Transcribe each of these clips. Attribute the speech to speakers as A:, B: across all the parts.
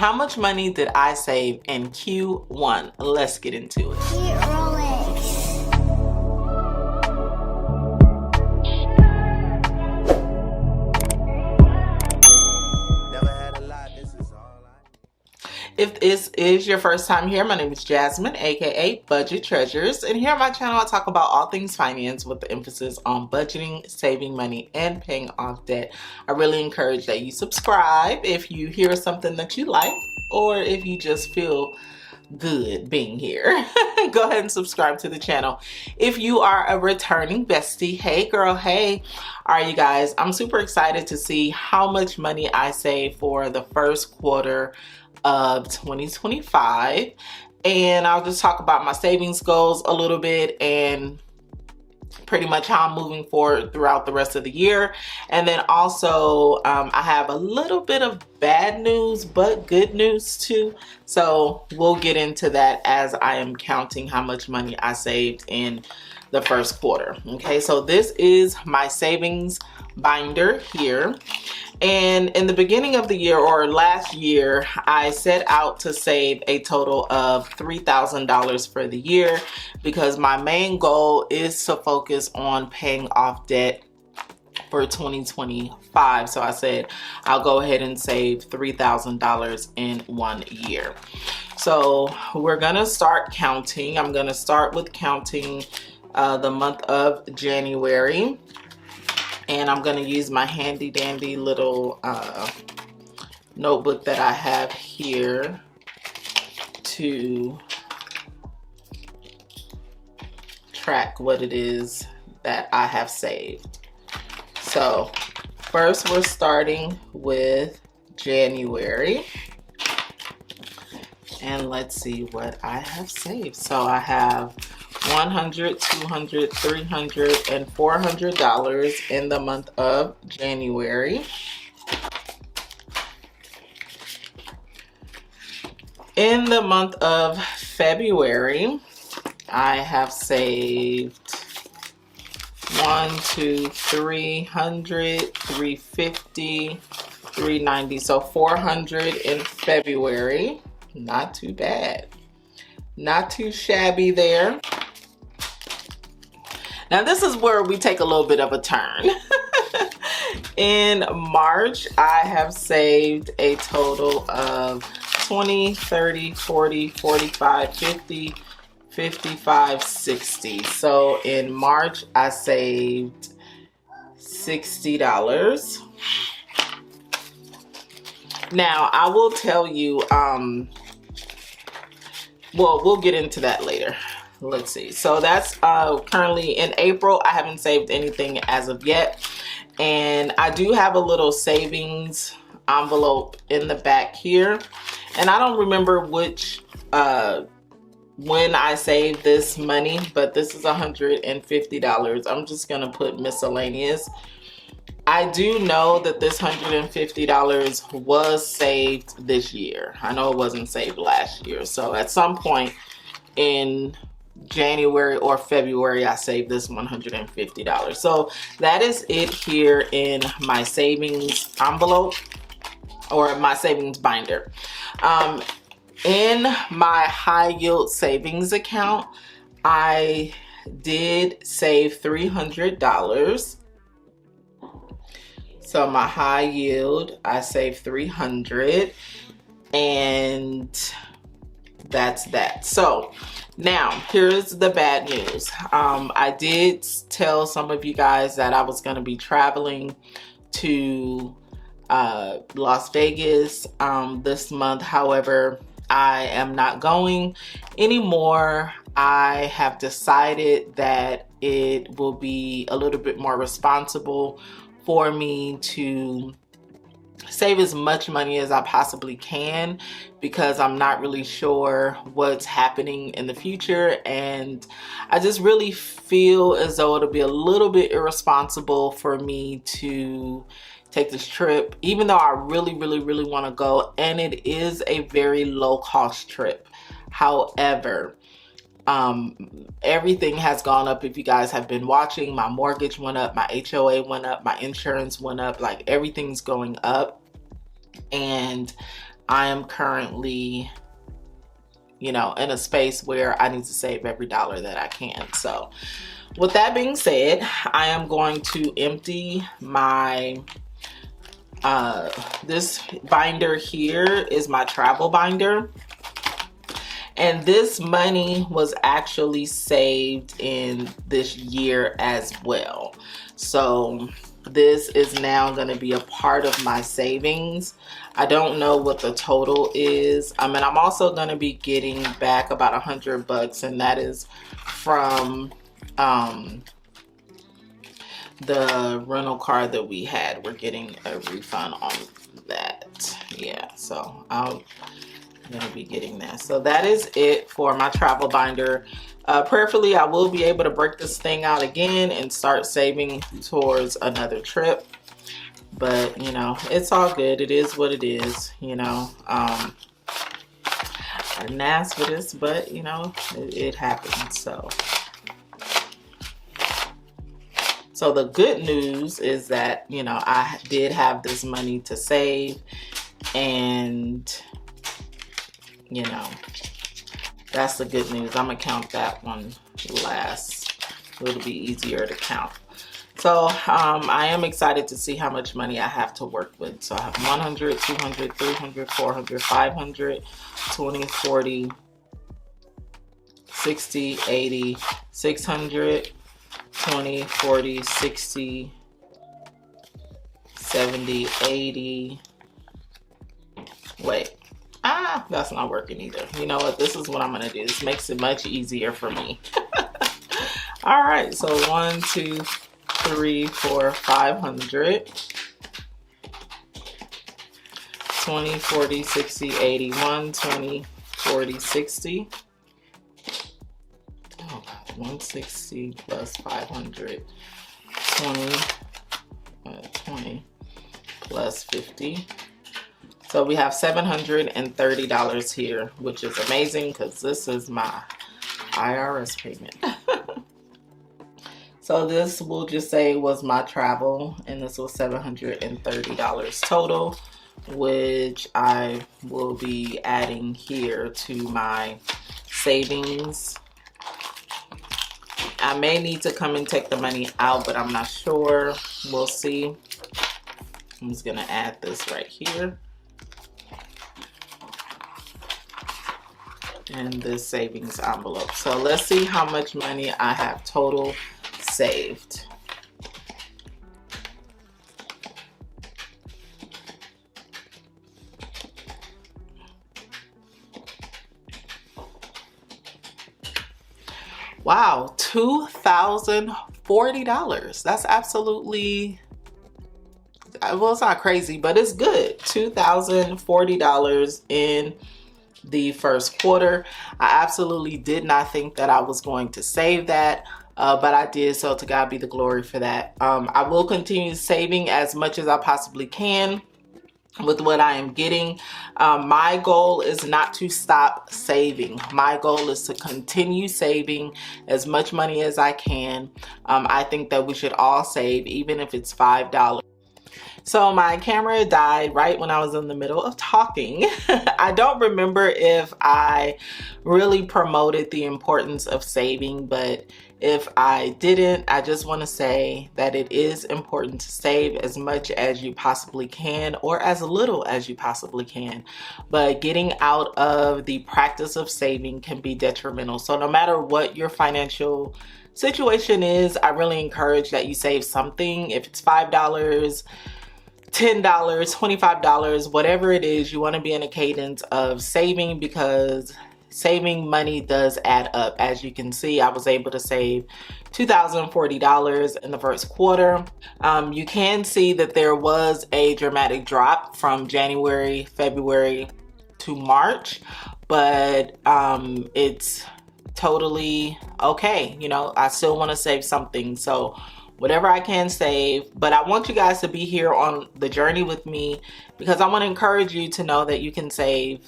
A: How much money did I save in Q1? Let's get into it. If this is your first time here, my name is Jasmine, aka Budget Treasures, and here on my channel I talk about all things finance with the emphasis on budgeting, saving money, and paying off debt. I really encourage that you subscribe if you hear something that you like, or if you just feel good being here. Go ahead and subscribe to the channel. If you are a returning bestie, hey girl, hey. All right, you guys, I'm super excited to see how much money I saved for the first quarter of 2025, and I'll just talk about my savings goals a little bit and pretty much how I'm moving forward throughout the rest of the year. And then also I have a little bit of bad news but good news too, so we'll get into that as I am counting how much money I saved in the first quarter. Okay, so this is my savings binder here. And in the beginning of the year, or last year, I set out to save a total of $3,000 for the year because my main goal is to focus on paying off debt for 2025. So I said I'll go ahead and save $3,000 in 1 year. So we're gonna start counting. I'm gonna start with counting the month of January. And I'm going to use my handy dandy little notebook that I have here to track what it is that I have saved. So first we're starting with January. And let's see what I have saved. So I have $100, $200, $300, and $400 in the month of January. In the month of February, I have saved $100, $200, $300, $350, $390. So $400 in February. Not too bad. Not too shabby there. Now this is where we take a little bit of a turn. In March, I have saved a total of 20, 30, 40, 45, 50, 55, 60. So in March, I saved $60. Now I will tell you, well, we'll get into that later. Let's see. So that's currently in April. I haven't saved anything as of yet. And I do have a little savings envelope in the back here. And I don't remember which, when I saved this money, but this is $150. I'm just going to put miscellaneous. I do know that this $150 was saved this year. I know it wasn't saved last year. So at some point in January or February, I saved this $150. So that is it here in my savings envelope, or my savings binder. In my high yield savings account, I did save $300. So my high yield, I saved $300, and that's that. So now here's the bad news. I did tell some of you guys that I was going to be traveling to Las Vegas this month. However, I am not going anymore. I have decided that it will be a little bit more responsible for me to save as much money as I possibly can, because I'm not really sure what's happening in the future, and I just really feel as though it'll be a little bit irresponsible for me to take this trip, even though I really want to go, and it is a very low cost trip. However, everything has gone up. If you guys have been watching, my mortgage went up, my HOA went up, my insurance went up, like everything's going up. And I am currently, you know, in a space where I need to save every dollar that I can. So with that being said, I am going to empty my this binder here is my travel binder, and this money was actually saved in this year as well. So this is now going to be a part of my savings. I don't know what the total is. I mean, I'm also going to be getting back about $100, and that is from the rental car that we had. We're getting a refund on that. Yeah, so I'm gonna be getting that. So that is it for my travel binder. Prayerfully, I will be able to break this thing out again and start saving towards another trip. But you know, it's all good. It is what it is. You know, I didn't ask for this, but you know, it happens. So the good news is that, you know, I did have this money to save, and, you know, that's the good news. I'm gonna count that one last. It'll be easier to count. So I am excited to see how much money I have to work with. So I have 100, 200, 300, 400, 500, 20, 40, 60, 80, 600, 20, 40, 60, 70, 80. Wait, that's not working either. You know what? This is what I'm gonna do. This makes it much easier for me. All right, so 1, 2, 3, 4, 500. 20, 40, 60, 80. 1, 20, 40, 60. 160 plus 500, 20 plus 50. So we have $730 here, which is amazing because this is my IRS payment. So this, we'll just say, was my travel, and this was $730 total, which I will be adding here to my savings. I may need to come and take the money out, but I'm not sure. We'll see. I'm just gonna add this right here. And this savings envelope. So let's see how much money I have total saved. Wow, $2,040. That's absolutely, well, it's not crazy, but it's good. $2,040 in the first quarter. I absolutely did not think that I was going to save that, but I did, so to God be the glory for that. I will continue saving as much as I possibly can with what I am getting. My goal is not to stop saving. My goal is to continue saving as much money as I can. I think that we should all save, even if it's $5. So my camera died right when I was in the middle of talking. I don't remember if I really promoted the importance of saving, but if I didn't, I just want to say that it is important to save as much as you possibly can, or as little as you possibly can. But getting out of the practice of saving can be detrimental. So no matter what your financial situation is, I really encourage that you save something. If it's $5, $10, $25, whatever it is, you want to be in a cadence of saving, because saving money does add up. As you can see, I was able to save $2,040 in the first quarter. You can see that there was a dramatic drop from January, February to March, but it's totally okay. You know, I still want to save something. So whatever I can save, but I want you guys to be here on the journey with me, because I want to encourage you to know that you can save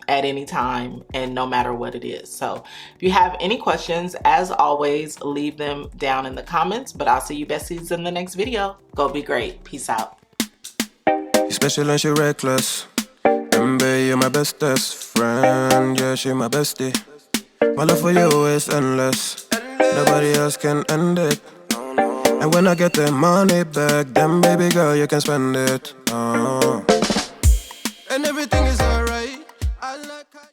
A: at any time and no matter what it is. So if you have any questions, as always, leave them down in the comments, but I'll see you besties in the next video. Go be great. Peace out.
B: You're special and you're reckless. Remember, you're my bestest friend. Yeah, she my bestie. My love for you is endless. Nobody else can end it. And when I get the money back, then baby girl, you can spend it. And everything is alright. I like how